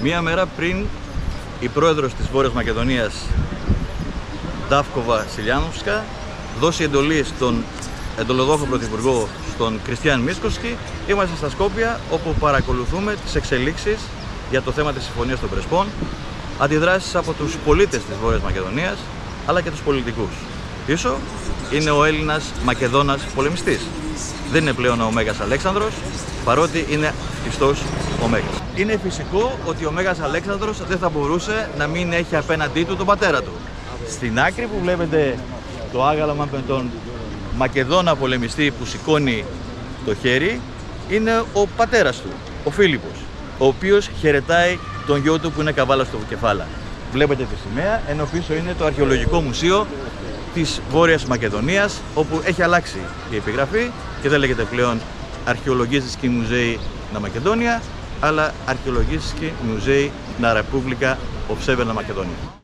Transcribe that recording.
Μία μέρα πριν, η πρόεδρος της Βόρειας Μακεδονίας, Ντάφκοβα Σιλιάνοφσκα, δώσει εντολή στον εντολοδόχο πρωθυπουργό, τον Κριστιάν Μίσκοσκι. Είμαστε στα Σκόπια, όπου παρακολουθούμε τις εξελίξεις για το θέμα της Συμφωνίας των Πρεσπών, αντιδράσεις από τους πολίτες της Βόρειας Μακεδονίας, αλλά και τους πολιτικούς. Πίσω είναι ο Έλληνας Μακεδόνας πολεμιστής. Δεν είναι πλέον ο Μέγας Αλέξανδρος, παρότι είναι πιστός ο Μέγας. Είναι φυσικό ότι ο Μέγας Αλέξανδρος δεν θα μπορούσε να μην έχει απέναντί του τον πατέρα του. Στην άκρη που βλέπετε το άγαλμα με τον Μακεδόνα πολεμιστή που σηκώνει το χέρι, είναι ο πατέρας του, ο Φίλιππος, ο οποίος χαιρετάει τον γιο του που είναι καβάλα στο κεφάλα. Βλέπετε τη σημαία, ενώ πίσω είναι το αρχαιολογικό μουσείο της Βόρειας Μακεδονίας, όπου έχει αλλάξει η επιγραφή και δεν λέγεται πλέον Αρχαιολογический μουζέι на Μακεδόνια, αλλά Αρχαιολογический μουζέι на Ρεπούμπλικα of Σέβερνα Μακεδόνια.